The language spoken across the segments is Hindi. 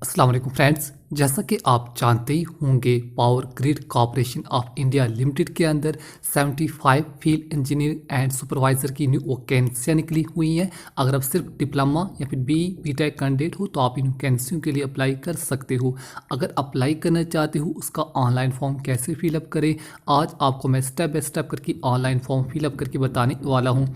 अस्सलाम वालेकुम फ्रेंड्स। जैसा कि आप जानते ही होंगे, power grid corporation of India limited के अंदर 75 फील्ड इंजीनियर एंड सुपरवाइज़र की न्यू वैकेंसियाँ निकली हुई हैं। अगर आप सिर्फ डिप्लोमा या फिर बीटेक कैंडिडेट हो तो आप इन वैकेंसियों के लिए अप्लाई कर सकते हो। अगर अप्लाई करना चाहते हो उसका ऑनलाइन फॉर्म कैसे फिलअप करें, आज आपको मैं स्टेप बाय स्टेप करके ऑनलाइन फॉर्म फिलअप करके बताने वाला हूँ।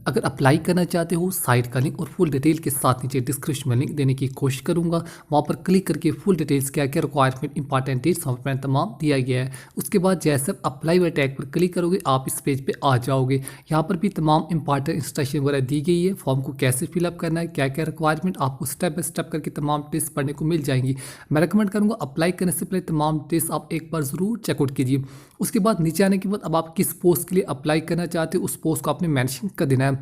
अगर अप्लाई करना चाहते हो, साइट का लिंक और फुल डिटेल के साथ नीचे डिस्क्रिप्शन में लिंक देने की कोशिश करूंगा। वहां पर क्लिक करके फुल डिटेल्स क्या क्या रिक्वायरमेंट इंपॉर्टेंट डेट्स वहाँ पर तमाम दिया गया है। उसके बाद जैसे आप अप्लाई वाले टैग पर क्लिक करोगे आप इस पेज पे आ जाओगे। यहाँ पर भी तमाम इंपॉर्टेंट इंस्ट्रक्शन वगैरह दी गई है। फॉर्म को कैसे फिलअप करना है, क्या क्या रिक्वायरमेंट, आपको स्टेप बाय स्टेप करके तमाम डिटेल्स पढ़ने को मिल जाएंगी। मैं रिकमेंड करूँगा अप्लाई करने से पहले तमाम डिटेल्स आप एक बार ज़रूर चेकआउट कीजिए। उसके बाद नीचे आने के बाद अब आप किस पोस्ट के लिए अप्लाई करना चाहते हो उस पोस्ट को आपने मैंशन कर देना है।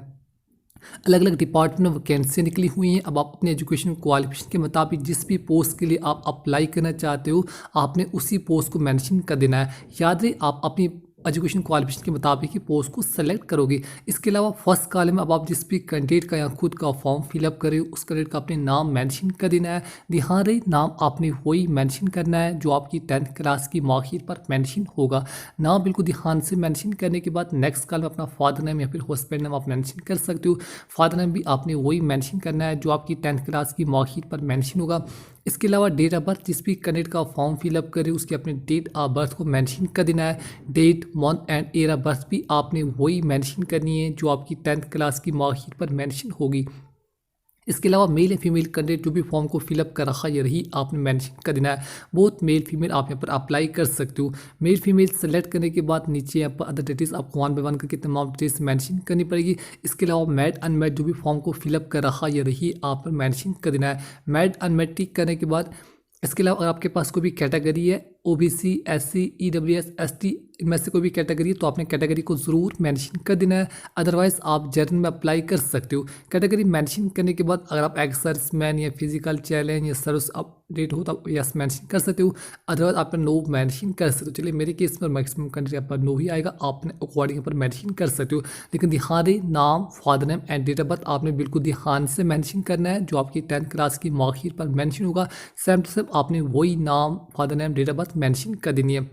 अलग अलग डिपार्टमेंट में वैकेंसी निकली हुई हैं। अब आप अपने एजुकेशन क्वालिफिकेशन के मुताबिक जिस भी पोस्ट के लिए आप अप्लाई करना चाहते हो आपने उसी पोस्ट को मेंशन कर देना है। याद रहे आप अपनी एजुकेशन क्वालिफिकेशन के मुताबिक ही पोस्ट को सेलेक्ट करोगे। इसके अलावा फर्स्ट कॉलम में अब आप जिस भी कैंडिडेट का या खुद का फॉर्म फिलअप करें उस कैंडिडेट का अपने नाम मेंशन कर देना है। ध्यान रहे नाम आपने वही मेंशन करना है जो आपकी 10th क्लास की मार्कशीट पर मेंशन होगा। नाम बिल्कुल ध्यान से मेंशन करने के बाद नेक्स्ट कॉलम में अपना फादर नेम या फिर हस्बैंड नेम आप मेंशन कर सकते हो। फादर नेम भी आपने वही मेंशन करना है जो आपकी 10th क्लास की मार्कशीट पर मेंशन होगा। इसके अलावा डेट ऑफ बर्थ जिस भी कैंडिडेट का फॉर्म फिलअप करे उसके अपने डेट ऑफ बर्थ को मेंशन कर देना है। Date month and year of birth भी आपने वही मेंशन करनी है जो आपकी 10th क्लास की मार्कशीट पर मेंशन होगी। इसके अलावा मेल या फीमेल कैंडिडेट जो भी फॉर्म को फिलअप कर रखा है ये रही आपने मेंशन कर देना है। बहुत मेल फीमेल आप यहाँ पर अप्लाई कर सकते हो। मेल फीमेल सेलेक्ट करने के बाद नीचे यहाँ पर अदर डिटेल्स आपको वन बाय वन करके तमाम डिटेल्स मेंशन करनी पड़ेगी। इसके अलावा मैड अनमैड जो भी फॉर्म को फिलअप कर रखा है ये रही आप मेंशन कर देना है। मैड अनमैड टिक करने के बाद इसके अलावा अगर आपके पास कोई भी कैटेगरी है ओबीसी, एससी, ईडब्ल्यूएस, एसटी इनमें से कोई भी कैटेगरी है तो आपने कैटेगरी को ज़रूर मेंशन कर देना है। अदरवाइज़ आप जनरल में अप्लाई कर सकते हो। कैटेगरी मेंशन करने के बाद अगर आप एक्स सर्विसमैन या फिजिकल चैलेंज या सर्विस अपडेट हो तो आप यस मेंशन कर सकते हो। अदरवाइज आप नो मेंशन कर सकते हो। चलिए मेरे केस में मैक्सिमम कंट्री पर नो ही आएगा, आपने अकॉर्डिंग पर मेंशन कर सकते हो। लेकिन ध्यान दें नाम, father name and date of birth आपने बिल्कुल ध्यान से मेंशन करना है जो आपकी 10th क्लास की मार्कशीट पर मेंशन होगा। सेम टू सेम आपने वही नाम, father name, date of birth mention कर देनी है।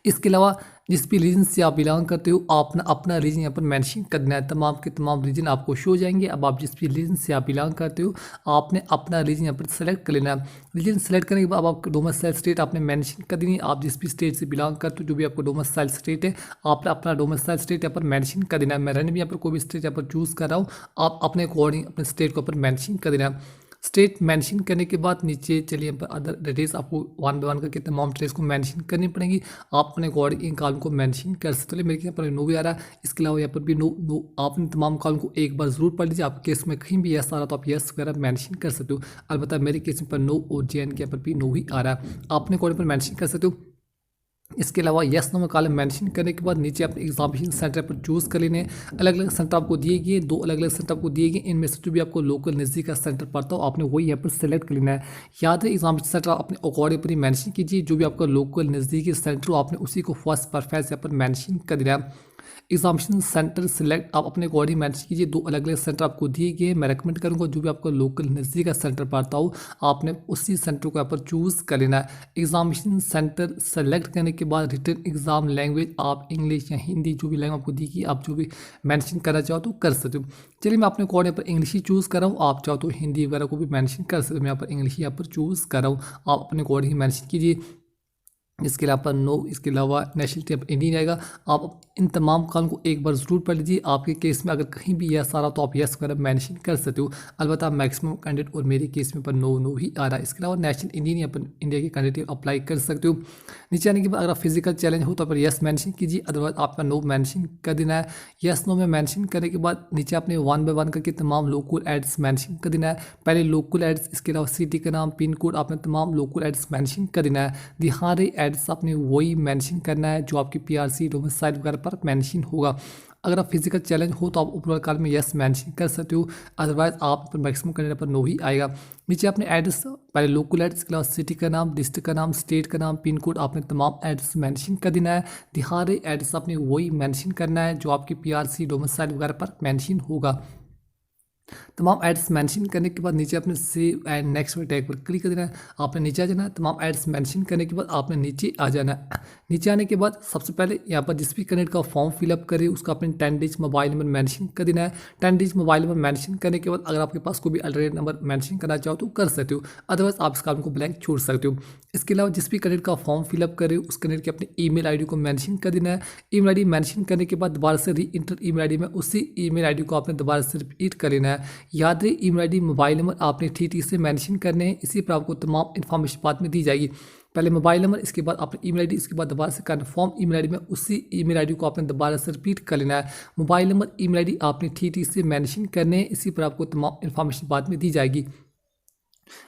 इसके अलावा जिस भी रीजन से आप बिलोंग करते हो आपने अपना रीजन यहाँ पर मेंशन करना है। तमाम के तमाम रीजन आपको शो हो जाएंगे। अब आप जिस भी रीजन से आप बिलोंग करते हो आपने अपना रीजन यहाँ पर सेलेक्ट कर लेना है। रीजन सेलेक्ट करने के बाद अब आपका डोमिसाइल स्टेट आपने मेंशन कर देनी है। आप जिस भी स्टेट से बिलोंग करते हो जो भी आपको डोमिसाइल स्टेट है आपने अपना डोमिसाइल स्टेट यहाँ पर मेंशन कर देना है। मैं रैंडमली यहाँ पर कोई भी स्टेट यहाँ पर चूज़ कर रहा हूँ, आप अपने अकॉर्डिंग अपने स्टेट को ऊपर मेंशन कर देना है। स्टेट मेंशन करने के बाद नीचे चलिए पर अदर डिटेल्स आपको वन बाय वन करके तमाम डिटेल्स को मेंशन करनी पड़ेंगी। आप अपने अकॉर्डिंग इन कॉलम को मेंशन कर सकते हो। मेरे यहाँ पर नो भी आ रहा है। इसके अलावा यहाँ पर भी नो आपने तमाम कॉलम को एक बार जरूर पढ़ लीजिए। आपके केस में कहीं भी यस आ रहा तो आप यस वगैरह मेंशन कर सकते हो। अलबत्ता मेरे केस में पर नो और जेएन के यहाँ पर भी नो ही आ रहा है, आपने अकॉर्डिंग पर मेंशन कर सकते हो। इसके अलावा यस नो में कॉलम मेंशन करने के बाद नीचे अपने एग्जामिनेशन सेंटर पर चूज़ कर लेने। अलग अलग सेंटर आपको दिए गए, दो अलग अलग सेंटर आपको दिए गए। इनमें से जो भी आपको लोकल नज़दीक का सेंटर पड़ता हो आपने वही यहाँ पर सेलेक्ट कर लेना है। याद है एग्जामिनेशन सेंटर अपने अकॉर्डिंग पर ही मेंशन कीजिए। जो भी आपका लोकल नज़दीकी सेंटर हो आपने उसी को फर्स्ट परफेक्ट यहाँ पर मेंशन कर देना है। एग्जामिनेशन सेंटर सिलेक्ट आप अपने अकॉर्डिंग मेंशन कीजिए। दो अलग अलग सेंटर आपको दिए गए। मैं रेकमेंड करूँगा जो भी आपका लोकल नज़दीक का सेंटर पड़ता हो आपने उसी सेंटर को यहाँ पर चूज़ कर लेना है। एग्जामिनेशन सेंटर सेलेक्ट करने के बाद रिटन एग्जाम लैंग्वेज आप इंग्लिश या हिंदी जो भी लैंग्वेज आपको दी गई आप जो भी मेंशन करना चाहो तो कर सकते हो। चलिए मैं अपने अकॉर्डिंग पर इंग्लिश ही चूज़ कर रहा हूँ, आप चाहो तो हिंदी वगैरह को भी मेंशन कर सकते हो। मैं यहाँ पर इंग्लिश ही यहाँ पर चूज़ कर रहा हूँ, आप अपने अकॉर्डिंग ही मेंशन कीजिए। इसके अलावा नो, इसके अलावा नेशनलिटी अब इंडियन रहेगा। आप इन तमाम कानून को एक बार ज़रूर पढ़ लीजिए। आपके केस में अगर कहीं भी यस आ रहा तो आप यस वगैरह मेंशन कर सकते हो। अलबत्ता मैक्सिमम कैंडिडेट और मेरे केस में पर नो ही आ रहा है। इसके अलावा नेशनल इंडियन या इंडिया के कैंडिडेट अप्लाई कर सकते हो। नीचे आने के बाद अगर फिजिकल चैलेंज हो तो आप यस मेंशन कीजिए, अदरवाइज आपका नो मेंशन कर देना है। यस नो में मेंशन करने के बाद नीचे आपने वन बाय वन करके तमाम लोकल एड्स मेंशन कर देना है। पहले लोकल एड्स, इसके अलावा सिटी का नाम, पिन कोड, आपने तमाम लोकल एड्स मेंशन कर देना है। ध्यान रहे एड्स आपने वही मेंशन करना है जो आपकी पीआरसी डोमिसाइल वगैरह पर मेंशन होगा। अगर आप फिजिकल चैलेंज हो तो आप ऊपर काल में यस मेंशन कर सकते हो, अदरवाइज आप मैक्सिमम करने पर नो ही आएगा। नीचे आपने एड्रेस, पहले लोकल एड्रेस, इसके अलावा सिटी का नाम, डिस्ट्रिक्ट का नाम, स्टेट का नाम, पिन कोड, आपने तमाम एड्रेस मेंशन कर देना है। ध्यान रहे एड्रेस आपने वही मेंशन करना है जो आपकी पीआरसी डोमिसाइल वगैरह पर मेंशन होगा। तमाम एड्स मेंशन करने के बाद नीचे आपने सेव एंड नेक्स्ट में टैग पर क्लिक कर देना है। आपने नीचे आ जाना है। तमाम एड्स मेंशन करने के बाद आपने नीचे आ जाना है। नीचे आने के बाद सबसे पहले यहाँ पर जिस भी कैंडिडेट का फॉर्म फिलअप करे उसका अपने 10 डिजिट मोबाइल नंबर मेंशन कर देना है। 10 डिजिट मोबाइल नंबर मेंशन करने के बाद अगर आपके पास कोई भी अल्टरनेट नंबर मेंशन करना चाहो तो कर सकते हो, अदरवाइज आप इस काम को ब्लैंक छोड़ सकते हो। इसके अलावा जिस भी कैंडिडेट का फॉर्म फिलअप करे उस कैंडिडेट के अपने ईमेल आईडी को मेंशन कर देना है। ईमेल आईडी मेंशन करने के बाद दोबारा से री इंटर ईमेल आईडी में उसी ईमेल आईडी को आपने दोबारा से रिपीट कर लेना है। याद रहे ईमेल आईडी मोबाइल नंबर आपने ठीक से मेंशन करने हैं, इसी पर आपको तमाम इन्फॉर्मेशन बाद में दी जाएगी। पहले मोबाइल नंबर, इसके बाद आपने ईमेल आईडी, इसके बाद दोबारा से कन्फर्म ईमेल आईडी में उसी ईमेल आईडी को आपने दोबारा से रिपीट कर लेना है। मोबाइल नंबर ईमेल आईडी आपने ठीक से मेंशन करने हैं, इसी पर आपको तमाम इन्फॉर्मेशन बाद में दी जाएगी।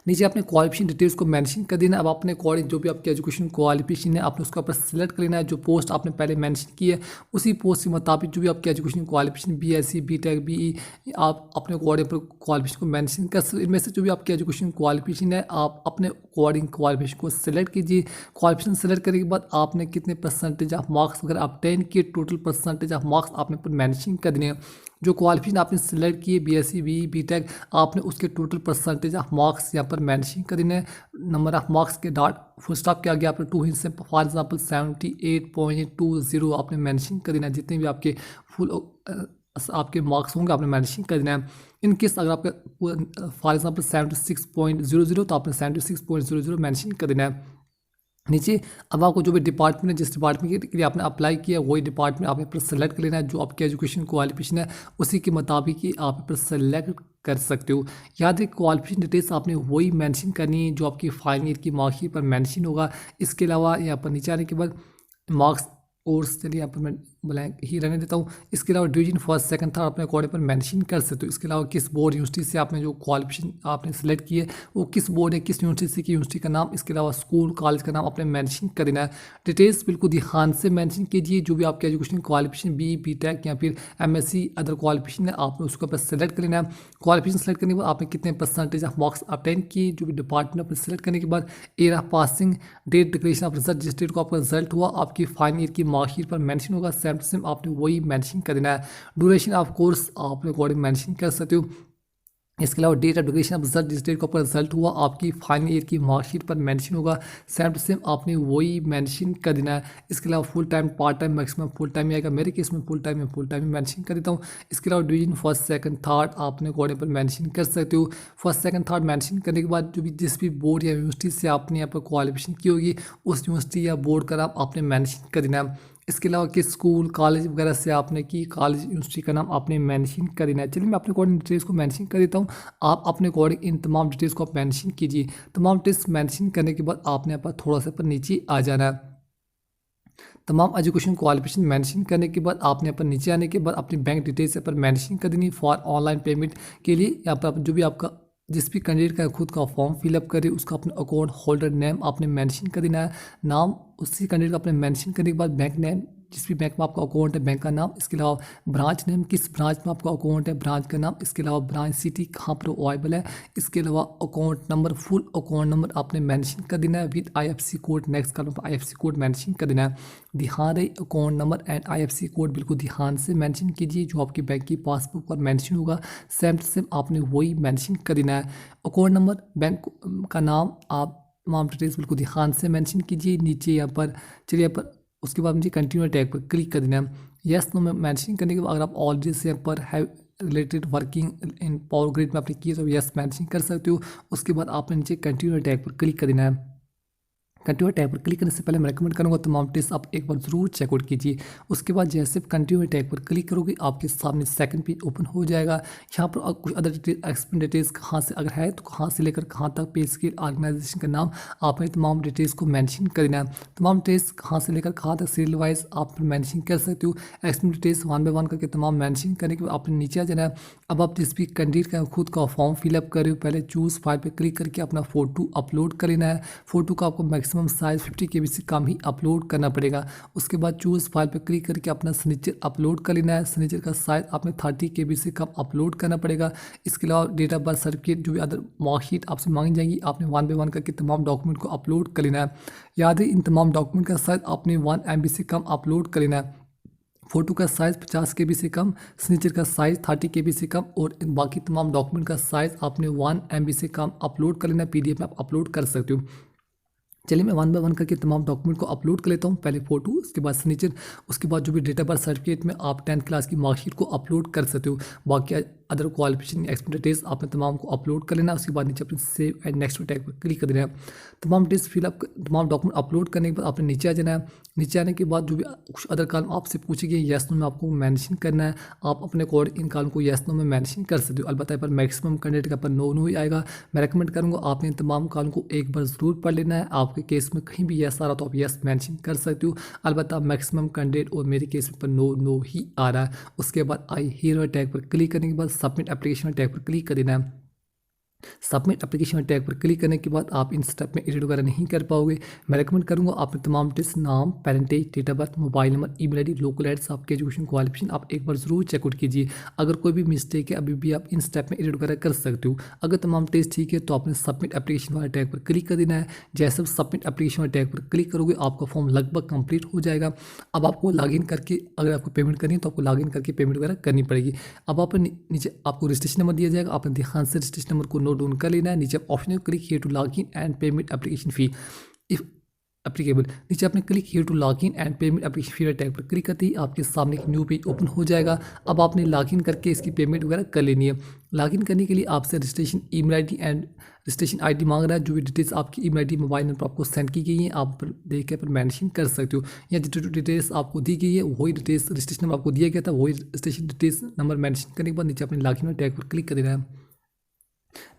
नीचे आपने क्वालिफिकेशन डिटेल्स को मेंशन कर देना है। अब आपने अकॉर्डिंग जो भी आपकी एजुकेशन क्वालिफिकेशन है आपने उसका ऊपर सेलेक्ट कर लेना है। जो पोस्ट आपने पहले मेंशन की है उसी पोस्ट के मुताबिक जो भी आपकी education qualification BSc BTech BE आप अपने अकॉर्डिंग पर क्वालिफिकेशन को मेंशन कर सकते। इनमें से जो भी आपकी एजुकेशन क्वालिफिकेशन है आप अपने अकॉर्डिंग क्वालिफिकेशन को सिलेक्ट कीजिए। क्वालिफिकेशन सेलेक्ट करने के बाद आपने कितने परसेंटेज ऑफ मार्क्स वगैरह ऑब्टेन किए, टोटल परसेंटेज ऑफ मार्क्स आपने पर मेंशन कर देने हैं। जो क्वालिफिकेशन आपने सेलेक्ट किए बीएससी बीई बीटेक आपने उसके टोटल परसेंटेज ऑफ मार्क्स यहाँ पर मेंशन कर देने हैं। नंबर ऑफ मार्क्स के डॉट फुल स्टॉप के आगे आपने 2 हिंट से फॉर एग्जांपल 78.20 आपने मेंशन कर देना है। जितने भी आपके फुल आपके मार्क्स होंगे आपने मेंशन कर देना है। इन केस अगर आपका फॉर एग्जांपल 76.00 तो आपने 76.00 मेंशन कर देना है। नीचे अब आपको जो भी डिपार्टमेंट है, जिस डिपार्टमेंट के लिए आपने अप्लाई किया वही डिपार्टमेंट आपने पर सेलेक्ट कर लेना है। जो आपकी एजुकेशन क्वालिफिकेशन है उसी के मुताबिक ही आप पर सेलेक्ट कर सकते हो। याद रखिए क्वालिफिकेशन डिटेल्स आपने वही मेंशन करनी है जो आपकी फाइनल ईयर की मार्कशीट पर मेंशन होगा। इसके अलावा यहाँ पर नीचे आने के बाद मार्क्स कोर्स चलिए यहाँ पर मैं ब्लैंक ही रहने देता हूँ। इसके अलावा डिवीजन फर्स्ट सेकंड थर्ड अपने अकॉर्डिंग पर मेंशन कर सकते हो। इसके अलावा किस बोर्ड यूनिवर्सिटी से आपने जो क्वालिफिकेशन आपने सेलेक्ट की है वो किस बोर्ड है, किस यूनिवर्सिटी की यूनिवर्सिटी का नाम, इसके अलावा स्कूल कॉलेज का नाम आपने मेंशन कर देना है। डिटेल्स बिल्कुल ध्यान से मेंशन कीजिए। जो भी आपके एजुकेशन क्वालिफिकेशन बी टेक या फिर एमएससी अदर क्वालिफिकेशन है आपने उसको पर सेलेक्ट कर लेना है। क्वालिफिकेशन सेलेक्ट करने के बाद आपने कितने परसेंटेज ऑफ मार्क्स ऑब्टेन किए, जो भी डिपार्टमेंट आपने सेलेक्ट करने के बाद year of passing, date declaration of result, जिस डेट को आपका रिजल्ट हुआ आपकी फाइनल ईयर की मार्कशीट पर मेंशन होगा। सेम टू सेम आपने वही मेंशन कर देना है। ड्यूरेशन ऑफ कोर्स आपने अकॉर्डिंग मेंशन कर सकते हो। इसके अलावा date of declaration of result, जिस डेट को आपका रिजल्ट हुआ आपकी फाइनल ईयर की मार्कशीट पर मेंशन होगा। सेम टू सेम आपने वही मेंशन कर देना है। इसके अलावा full time part time maximum full time आएगा, मेरे केस में फुल टाइम मेंशन कर देता हूँ। इसके अलावा डिवीजन फर्स्ट सेकंड थर्ड आपने अकॉर्डिंग पर मेंशन कर सकते हो। फर्स्ट सेकंड थर्ड मेंशन करने के बाद जो भी जिस भी बोर्ड या यूनिवर्सिटी से आपने यहाँ पर क्वालिफिकेशन की होगी उस यूनिवर्सिटी या बोर्ड का नाम आपने मेंशन कर देना है। इसके अलावा किस स्कूल कॉलेज वगैरह से आपने की, कॉलेज यूनिवर्सिटी का नाम आपने मेंशन कर देना है। चलिए मैं अपने अकॉर्डिंग डिटेल्स को मेंशन कर देता हूँ। आप अपने अकॉर्डिंग इन तमाम डिटेल्स को आप मेंशन कीजिए। तमाम डिटेल्स मेंशन करने के बाद आपने यहाँ पर थोड़ा सा पर नीचे आ जाना है। तमाम एजुकेशन क्वालिफिकेशन मेंशन करने के बाद आपने यहाँ पर नीचे आने के बाद अपनी बैंक डिटेल्स यहाँ पर मेंशन कर देनी फॉर ऑनलाइन पेमेंट के लिए। यहाँ पर जो भी आपका जिस भी कैंडिडेट का खुद का फॉर्म फिलअप करे उसका अपना अकाउंट होल्डर नेम आपने मेंशन कर देना है। नाम उसी कैंडिडेट का आपने मेंशन करने के बाद बैंक नेम, जिस भी बैंक में आपका अकाउंट है बैंक का नाम, इसके अलावा ब्रांच नेम, किस ब्रांच में आपका अकाउंट है ब्रांच का नाम, इसके अलावा ब्रांच सिटी कहाँ पर अवेलेबल है, इसके अलावा account number, full account number आपने मेंशन कर देना है with IFSC code. Next column पर आईएफएससी कोड मेंशन कर देना है। ध्यान रहे account number and IFSC code बिल्कुल ध्यान से मेंशन कीजिए। जो आपकी बैंक की पासबुक पर मेंशन होगा सेम टू सेम आपने वही मेंशन कर देना है। अकाउंट नंबर, बैंक का नाम, आप तमाम डिटेल्स बिल्कुल ध्यान से मेंशन कीजिए। नीचे यहाँ पर चलिए यहाँ पर उसके बाद मुझे कंटिन्यू टैग पर क्लिक कर देना है। यस नो में मेंशन करने के बाद अगर आप ऑलरेडी से यहाँ पर have related working in power grid में आपने किए तो यस मेंशन कर सकते हो। उसके बाद आपने नीचे कंटिन्यू टैग पर क्लिक कर देना है। कंटिन्यू टैग पर क्लिक करने से पहले मैं रेकमेंड करूँगा तमाम टेस्ट आप एक बार जरूर चेकआउट कीजिए। उसके बाद जैसे कंटिन्यू टैग पर क्लिक करोगे आपके सामने सेकंड पेज ओपन हो जाएगा। यहाँ पर कुछ अदर डिटेल एक्सप्लेन डिटेल्स कहाँ से अगर है तो कहाँ से लेकर कहाँ तक पे स्केल ऑर्गेनाइजेशन का नाम आपने तमाम डिटेल्स को मेंशन कर देना है। तमाम डिटेल्स कहाँ से लेकर कहाँ तक सीरियल वाइज आप मेंशन कर सकते हो। Explain details one by one करके तमाम मेंशन करने के बाद आपने नीचे आ जाना है। अब आप जिस भी कैंडिडेट का खुद का फॉर्म फिलअप कर रहे हो पहले चूज़ फाइल पर क्लिक करके अपना फ़ोटो अपलोड कर लेना है। फ़ोटो का आपको मैक्सिमम साइज़ 50 KB से कम ही अपलोड करना पड़ेगा। उसके बाद चूज़ फाइल पर क्लिक करके अपना सिग्नेचर अपलोड कर लेना है। सिग्नेचर का साइज आपने 30 KB से कम अपलोड करना पड़ेगा। इसके अलावा डेट ऑफ बर्थ सर्टिफिकेट जो भी अदर मार्कशीट आपसे मांगी जाएंगी आपने वन बाय वन करके तमाम डॉक्यूमेंट को अपलोड कर लेना है। याद है इन तमाम डॉक्यूमेंट का साइज आपने 1 MB से कम अपलोड कर लेना है। फ़ोटो का साइज़ 50 केबी से कम, सिग्नेचर का साइज़ 30 केबी से कम और इन बाकी तमाम डॉक्यूमेंट का साइज़ आपने 1 MB से कम अपलोड कर लेना है। PDF में आप अपलोड कर सकते हो। चलिए मैं वन बाय वन करके तमाम डॉक्यूमेंट को अपलोड कर लेता हूँ। पहले फ़ोटो, उसके बाद सिग्नेचर, उसके बाद जो भी डेट ऑफ बर्थ सर्टिफिकेट में आप 10th क्लास की मार्कशीट को अपलोड कर सकते हो। बाकी अदर क्वालिफिकेशन एक्सपीरियंस डिटेल्स आपने तमाम को अपलोड कर लेना है। उसके बाद नीचे अपने सेव एंड नेक्स्ट टैग पर क्लिक कर देना है। तमाम डिटेल्स फिलअप, तमाम डॉक्यूमेंट अपलोड करने के बाद आपने नीचे आ जाना है। नीचे आने के बाद जो भी कुछ अदर कॉलम आपसे पूछेंगे येस नो में आपको मेंशन करना है। आप अपने अकॉर्डिंग इन कॉलम को येस नो में मेंशन कर सकते हो। अलबत्ता पर मैक्सिमम कैंडिडेट का पर नो नो ही आएगा। मैं रेकमेंड करूँगा आपने इन तमाम कॉलम को एक बार ज़रूर पढ़ लेना है। आपके केस में कहीं भी येस आ रहा तो आप येस मेंशन कर सकते हो। अलबत्ता मैक्सिमम कैंडिडेट और मेरे केस में पर नो नो ही आ रहा है। उसके बाद आई हियर टैग पर क्लिक करने के बाद सबमिट एप्लीकेशन टैग पर क्लिक कर देना है। सबमिट एप्लीकेशन टैग पर क्लिक करने के बाद आप इन स्टेप में एडिट वगैरह नहीं कर पाओगे। मैं रेकमेंड करूंगा आपने तमाम डिटेल्स, नाम, parentage, date of birth, mobile number, email ID, local address, आपके एजुकेशन क्वालिफिकेशन आप एक बार जरूर चेकआउट कीजिए। अगर कोई भी मिस्टेक है अभी भी आप इन स्टेप में एडिट वगैरह कर सकते हो। अगर तमाम डिटेल्स ठीक है तो आपने सबमिट एप्लीकेशन वाले टैग पर क्लिक कर देना है। जैसे आप सबमिट एप्लीकेशन वाले टैग पर क्लिक करोगे आपका फॉर्म लगभग कंप्लीट हो जाएगा। अब आपको लॉगिन करके, अगर आपको पेमेंट करनी है तो आपको लॉगिन करके पेमेंट वगैरह करनी पड़ेगी। अब आप नीचे आपको रजिस्ट्रेशन नंबर दिया जाएगा, आपने ध्यान से रजिस्ट्रेशन नंबर को नोट डाउन कर लेना है। नीचे ऑप्शन है click here to log in and payment application fee if applicable. नीचे आपने click here to log in and payment application fee tag पर क्लिक करते ही आपके सामने एक न्यू पेज ओपन हो जाएगा। अब आपने लॉगिन करके इसकी पेमेंट वगैरह कर लेनी है। लॉगिन करने के लिए आपसे registration email ID and registration ID मांग रहा है। जो भी डिटेल्स आपकी ईमेल आईडी, मोबाइल नंबर आपको सेंड की गई हैं आप देख के पर मेंशन कर सकते हो। या जो डिटेल्स आपको दी गई है वही डिटेल्स, रजिस्ट्रेशन नंबर आपको दिया गया था वही रजिस्ट्रेशन डिटेल्स नंबर मेंशन करने के बाद नीचे अपने लॉगिन टैग पर क्लिक कर देना है।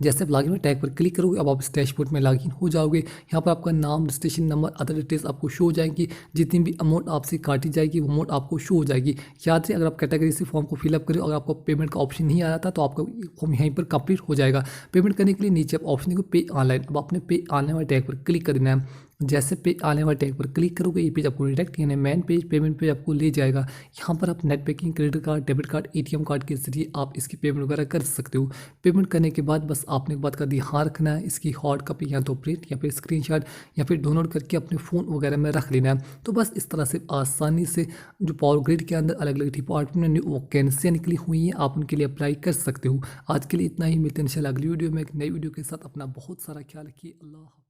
जैसे आप लॉगिन में टैग पर क्लिक करोगे अब आप इस डैशबोर्ड में लॉगिन हो जाओगे। यहाँ पर आपका नाम, रजिस्ट्रेशन नंबर, अदर डिटेल्स आपको शो हो जाएंगी। जितनी भी अमाउंट आपसे काटी जाएगी वो अमाउंट आपको शो हो जाएगी। याद रहे अगर आप कैटेगरी से फॉर्म को फिलअप करें, अगर आपको पेमेंट का ऑप्शन नहीं आ रहा था तो आपका फॉर्म यहीं पर कंप्लीट हो जाएगा। पेमेंट करने के लिए नीचे आप ऑप्शन देखो पे ऑनलाइन। अब आपने पे ऑनलाइन वाले टैग पर क्लिक कर देना है। जैसे पे आने वाले टैग पर क्लिक करोगे ये पेज आपको डायरेक्ट यानी मेन पेज, पेमेंट पेज आपको ले जाएगा। यहाँ पर आप net banking, credit card, debit card, ATM card के जरिए आप इसकी पेमेंट वगैरह कर सकते हो। पेमेंट करने के बाद बस आपने एक बात का ध्यान रखना है, इसकी हार्ड कॉपी या तो प्रिंट या फिर स्क्रीनशॉट या फिर डाउनलोड करके अपने फ़ोन वगैरह में रख लेना है। तो बस इस तरह से आसानी से जो पावर ग्रिड के अंदर अलग अलग डिपार्टमेंट में न्यू वैकेंसियाँ निकली हुई हैं आप उनके लिए अप्लाई कर सकते हो। आज के लिए इतना ही, मिलते हैं इंशाल्लाह अगली वीडियो में एक नई वीडियो के साथ। अपना बहुत सारा ख्याल रखिए। अल्लाह।